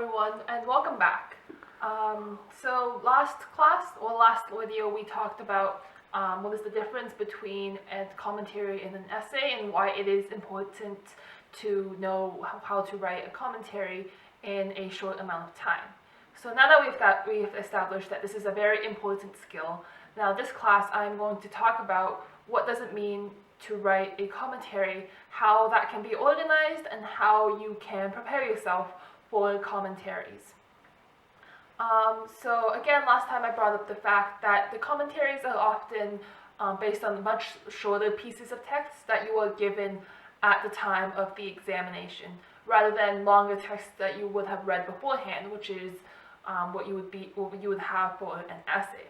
everyone, and welcome back. So last class or last video we talked about what is the difference between a commentary and an essay and why it is important to know how to write a commentary in a short amount of time. So now that we've established that this is a very important skill, now this class I'm going to talk about what does it mean to write a commentary, how that can be organized, and how you can prepare yourself for commentaries. So again, last time I brought up the fact that the commentaries are often based on much shorter pieces of text that you are given at the time of the examination, rather than longer text that you would have read beforehand, which is what you would have for an essay.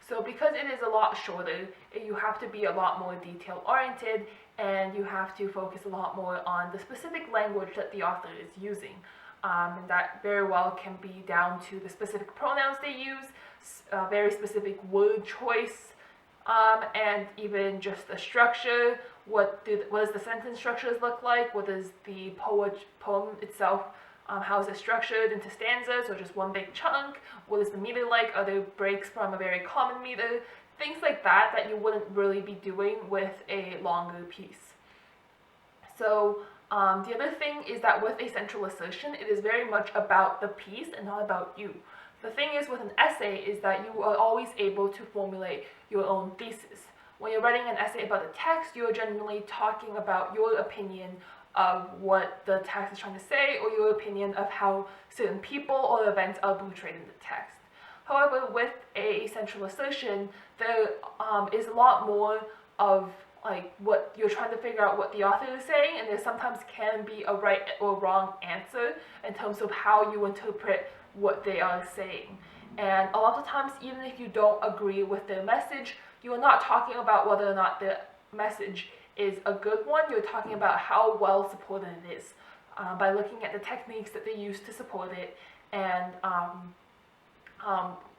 So because it is a lot shorter, you have to be a lot more detail oriented, and you have to focus a lot more on the specific language that the author is using. And that very well can be down to the specific pronouns they use, very specific word choice, and even just the structure. What does the sentence structures look like? What does the poem itself, how is it structured into stanzas or just one big chunk? What is the meter like? Are there breaks from a very common meter? Things like that that you wouldn't really be doing with a longer piece. So the other thing is that with a central assertion, it is very much about the piece and not about you. The thing is with an essay is that you are always able to formulate your own thesis. When you're writing an essay about a text, you're generally talking about your opinion of what the text is trying to say, or your opinion of how certain people or events are portrayed in the text. However, with a central assertion, there is a lot more of what you're trying to figure out what the author is saying, and there sometimes can be a right or wrong answer in terms of how you interpret what they are saying. And a lot of times, even if you don't agree with their message, you are not talking about whether or not the message is a good one. You're talking about how well supported it is by looking at the techniques that they use to support it, and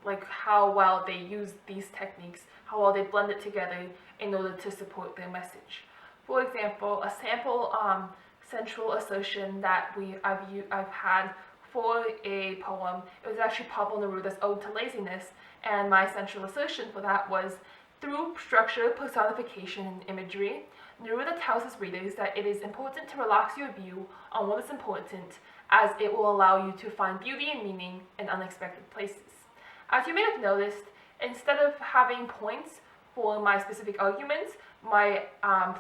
like how well they use these techniques, how well they blend it together in order to support their message. For example, a sample central assertion that I've had for a poem, it was actually Pablo Neruda's Ode to Laziness, and my central assertion for that was, through structure, personification, and imagery, Neruda tells his readers that it is important to relax your view on what is important, as it will allow you to find beauty and meaning in unexpected places. As you may have noticed, instead of having points for my specific arguments, my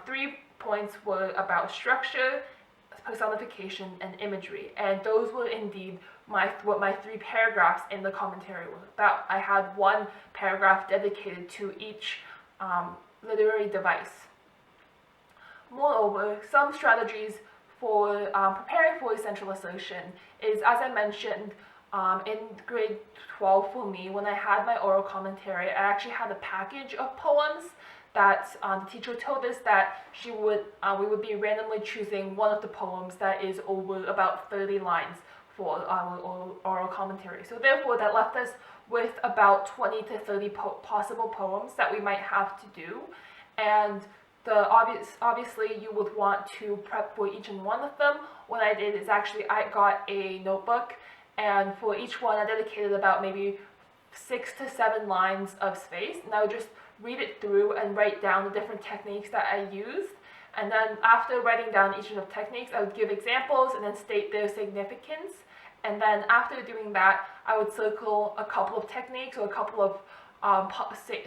3 points were about structure, personification, and imagery, and those were indeed what my 3 paragraphs in the commentary were about. I had 1 paragraph dedicated to each literary device. Moreover, some strategies for preparing for a central assertion is, as I mentioned, in grade 12 for me, when I had my oral commentary, I actually had a package of poems that the teacher told us that we would be randomly choosing one of the poems that is over about 30 lines for our oral commentary. So therefore, that left us with about 20 to 30 possible poems that we might have to do, and obviously you would want to prep for each and one of them. What I did is actually I got a notebook, and for each one I dedicated about maybe 6 to 7 lines of space, and I would just read it through and write down the different techniques that I used. And then after writing down each of the techniques, I would give examples and then state their significance. And then after doing that, I would circle a couple of techniques or a couple of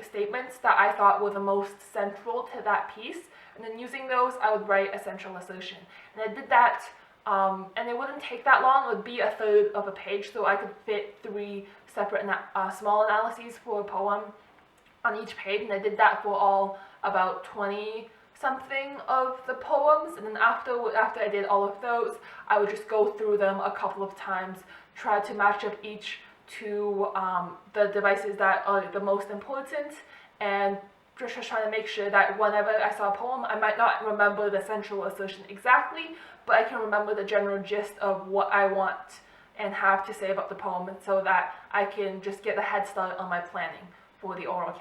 statements that I thought were the most central to that piece. And then using those, I would write a central assertion. And I did that, and it wouldn't take that long. It would be a third of a page, so I could fit 3 separate small analyses for a poem on each page, and I did that for all about 20 something of the poems. And then after I did all of those, I would just go through them a couple of times, try to match up each to the devices that are the most important, and just trying to make sure that whenever I saw a poem, I might not remember the central assertion exactly, but I can remember the general gist of what I want and have to say about the poem, and so that I can just get a head start on my planning for the oral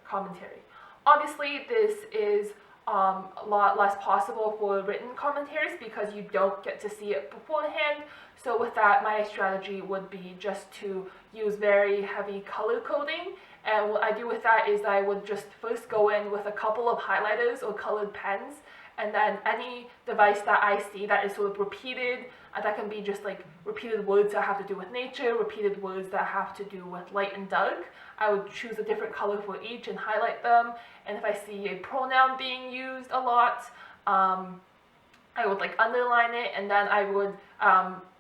commentary. Obviously, this is a lot less possible for written commentaries because you don't get to see it beforehand. So with that, my strategy would be just to use very heavy color coding. And what I do with that is I would just first go in with a couple of highlighters or colored pens, and then any device that I see that is sort of repeated, that can be just like repeated words that have to do with nature, repeated words that have to do with light and dark, I would choose a different color for each and highlight them. And if I see a pronoun being used a lot, I would like underline it, and then I would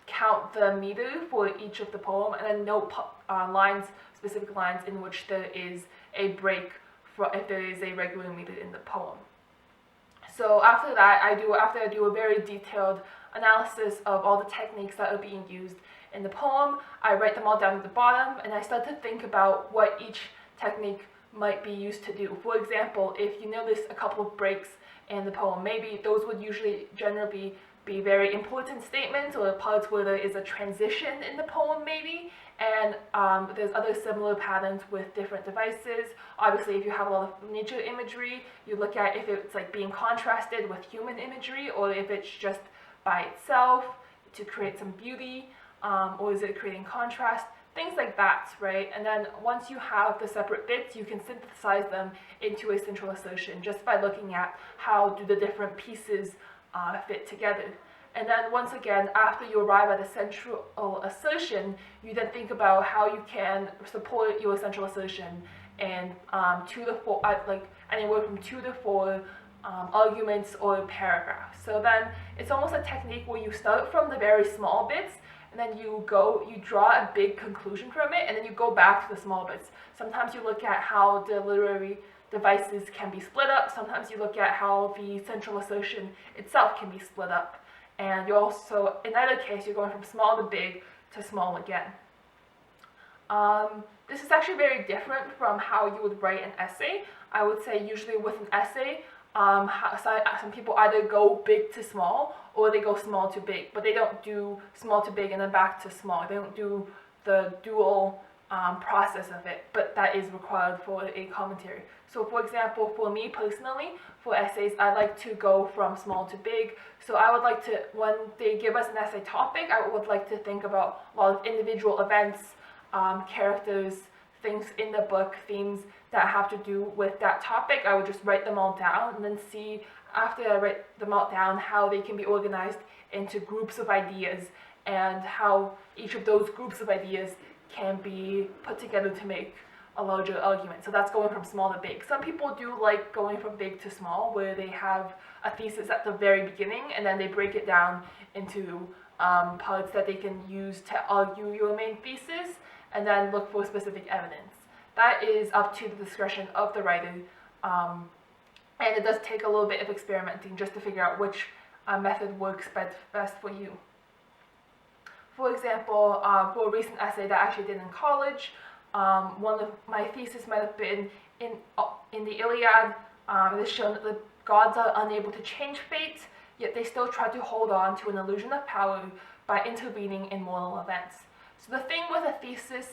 count the meter for each of the poem, and then note lines, specific lines in which there is a break for if there is a regular meter in the poem. So after that, after I do a very detailed analysis of all the techniques that are being used in the poem, I write them all down at the bottom, and I start to think about what each technique might be used to do. For example, if you notice a couple of breaks in the poem, maybe those would generally be very important statements or parts where there is a transition in the poem maybe, and there's other similar patterns with different devices. Obviously, if you have a lot of nature imagery, you look at if it's like being contrasted with human imagery, or if it's just by itself to create some beauty, or is it creating contrast, things like that, right? And then once you have the separate bits, you can synthesize them into a central assertion just by looking at how do the different pieces fit together. And then once again, after you arrive at a central assertion, you then think about how you can support your central assertion and anywhere from 2 to 4 arguments or paragraphs. So then it's almost a technique where you start from the very small bits, and then you draw a big conclusion from it, and then you go back to the small bits. Sometimes you look at how the literary devices can be split up. Sometimes you look at how the central assertion itself can be split up. And you also, in either case, you're going from small to big to small again. This is actually very different from how you would write an essay. I would say usually with an essay, some people either go big to small or they go small to big, but they don't do small to big and then back to small. They don't do the dual process of it, but that is required for a commentary. So for example, for me personally, for essays, I like to go from small to big. So I would like to, when they give us an essay topic, I would like to think about a lot of individual events, characters, things in the book, themes that have to do with that topic. I would just write them all down and then see, after I write them all down, how they can be organized into groups of ideas and how each of those groups of ideas can be put together to make a larger argument. So that's going from small to big. Some people do like going from big to small, where they have a thesis at the very beginning and then they break it down into parts that they can use to argue your main thesis and then look for specific evidence. That is up to the discretion of the writer, and it does take a little bit of experimenting just to figure out which method works best for you. For example, for a recent essay that I actually did in college, one of my thesis might have been in the Iliad. It is shown that the gods are unable to change fate, yet they still try to hold on to an illusion of power by intervening in mortal events. So the thing with a thesis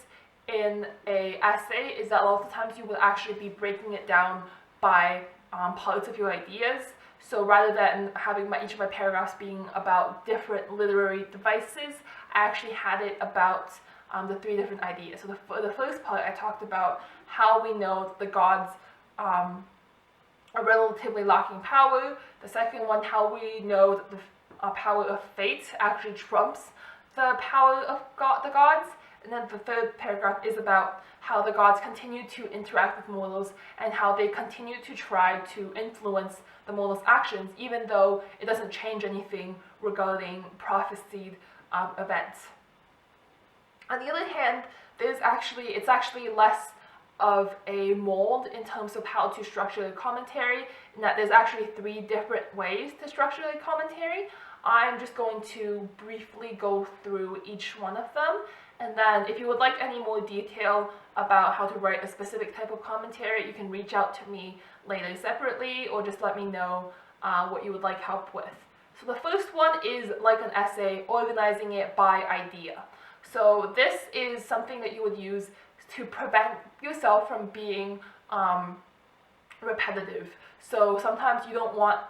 in an essay is that a lot of times you will actually be breaking it down by parts of your ideas. So rather than having each of my paragraphs being about different literary devices, I actually had it about the 3 different ideas. So the first part, I talked about how we know the gods are relatively lacking power. The second one, how we know that the power of fate actually trumps the power of the gods. And then the third paragraph is about how the gods continue to interact with mortals and how they continue to try to influence the mortals' actions, even though it doesn't change anything regarding prophesied events. On the other hand, it's actually less of a mold in terms of how to structure a commentary, in that there's actually 3 different ways to structure a commentary. I'm just going to briefly go through each one of them, and then if you would like any more detail about how to write a specific type of commentary, you can reach out to me later separately, or just let me know what you would like help with. So the first one is like an essay, organizing it by idea. So this is something that you would use to prevent yourself from being repetitive. So sometimes you don't want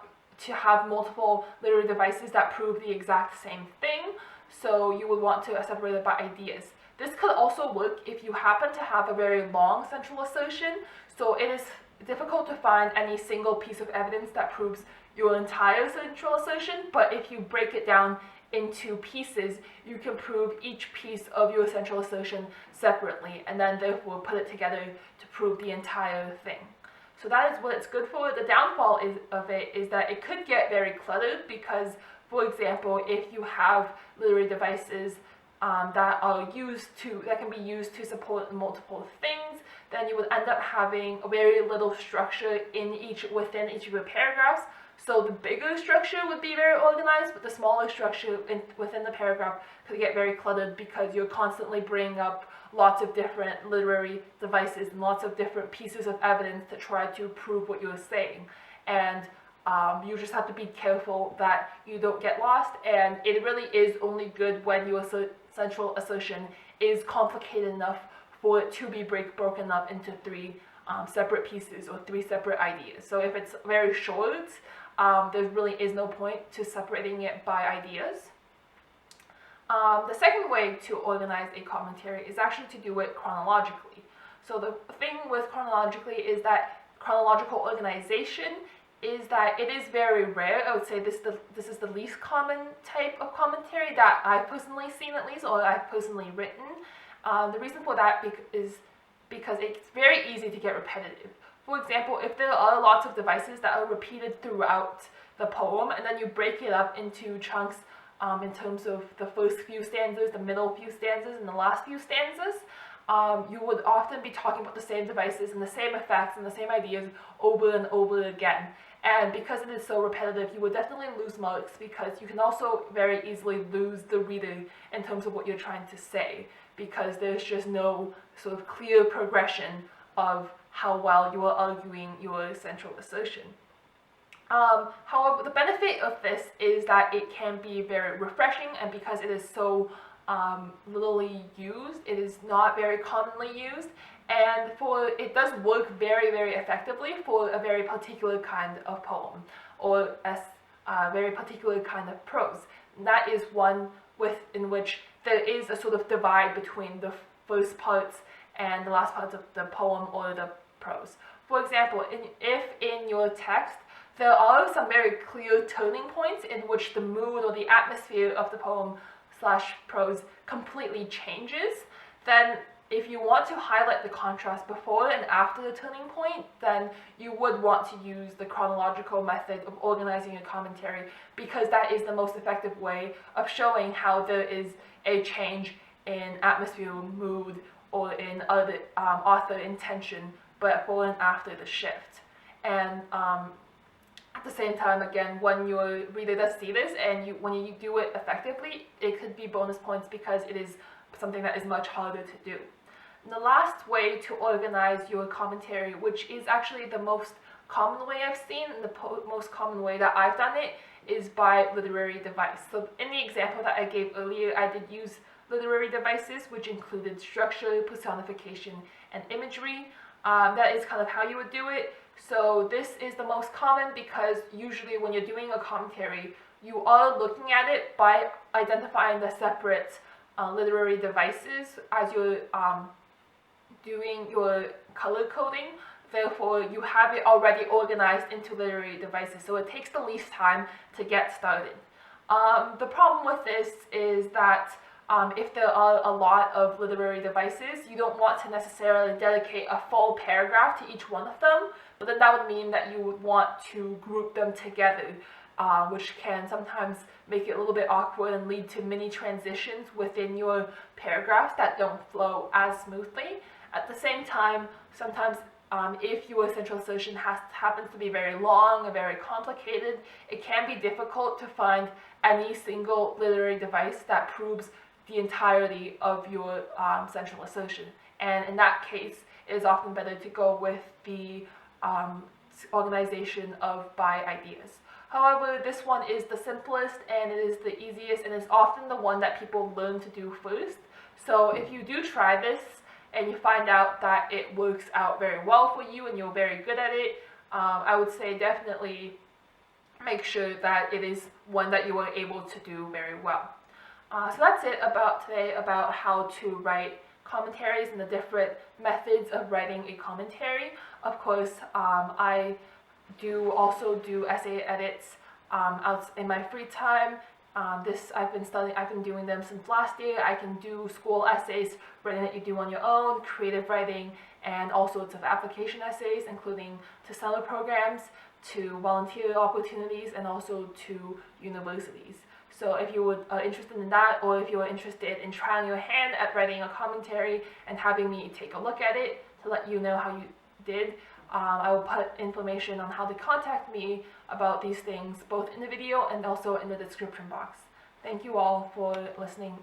to have multiple literary devices that prove the exact same thing, so you would want to separate it by ideas. This could also work if you happen to have a very long central assertion, so it is difficult to find any single piece of evidence that proves your entire central assertion, but if you break it down into pieces, you can prove each piece of your central assertion separately, and then therefore put it together to prove the entire thing. So that is what it's good for. The downfall of it is that it could get very cluttered because, for example, if you have literary devices that can be used to support multiple things, then you would end up having a very little structure within each of your paragraphs. So the bigger structure would be very organized, but the smaller structure within the paragraph could get very cluttered because you're constantly bringing up lots of different literary devices and lots of different pieces of evidence to try to prove what you're saying. And you just have to be careful that you don't get lost, and it really is only good when your central assertion is complicated enough for it to be broken up into three separate pieces or three separate ideas. So if it's very short, there really is no point to separating it by ideas. The second way to organize a commentary is actually to do it chronologically. So the thing with chronologically is that chronological organization is that it is very rare. I would say this is the least common type of commentary that I've personally seen, at least, or I've personally written. The reason for that is because it's very easy to get repetitive. For example, if there are lots of devices that are repeated throughout the poem, and then you break it up into chunks in terms of the first few stanzas, the middle few stanzas, and the last few stanzas, you would often be talking about the same devices and the same effects and the same ideas over and over again. And because it is so repetitive, you would definitely lose marks, because you can also very easily lose the reader in terms of what you're trying to say, because there's just no sort of clear progression of how well you are arguing your central assertion. However, the benefit of this is that it can be very refreshing, and because it is so little used, it is not very commonly used, and it does work very, very effectively for a very particular kind of poem, or a very particular kind of prose. And that is one in which there is a sort of divide between the first parts and the last parts of the poem or the prose. For example, if in your text there are some very clear turning points in which the mood or the atmosphere of the poem / prose completely changes, then if you want to highlight the contrast before and after the turning point, then you would want to use the chronological method of organizing a commentary, because that is the most effective way of showing how there is a change in atmosphere, mood, or in other author intention before and after the shift. And at the same time, again, when your reader does see this and when you do it effectively, it could be bonus points because it is something that is much harder to do. And the last way to organize your commentary, which is actually the most common way I've seen and the most common way that I've done it, is by literary device. So in the example that I gave earlier, I did use literary devices, which included structure, personification, and imagery. That is kind of how you would do it. So this is the most common because usually when you're doing a commentary, you are looking at it by identifying the separate literary devices as you're doing your color coding. Therefore, you have it already organized into literary devices, so it takes the least time to get started. The problem with this is that if there are a lot of literary devices, you don't want to necessarily dedicate a full paragraph to each one of them, but then that would mean that you would want to group them together, which can sometimes make it a little bit awkward and lead to mini transitions within your paragraphs that don't flow as smoothly. At the same time, sometimes if your central assertion happens to be very long or very complicated, it can be difficult to find any single literary device that proves the entirety of your central assertion. And in that case, it is often better to go with the organization of by ideas. However, this one is the simplest and it is the easiest, and it's often the one that people learn to do first. So if you do try this and you find out that it works out very well for you and you're very good at it, I would say definitely make sure that it is one that you are able to do very well. So that's it about today about how to write commentaries and the different methods of writing a commentary. Of course, I also do essay edits out in my free time. I've been doing them since last year. I can do school essays, writing that you do on your own, creative writing, and all sorts of application essays, including to summer programs, to volunteer opportunities, and also to universities. So if you are interested in that, or if you are interested in trying your hand at writing a commentary and having me take a look at it to let you know how you did, I will put information on how to contact me about these things both in the video and also in the description box. Thank you all for listening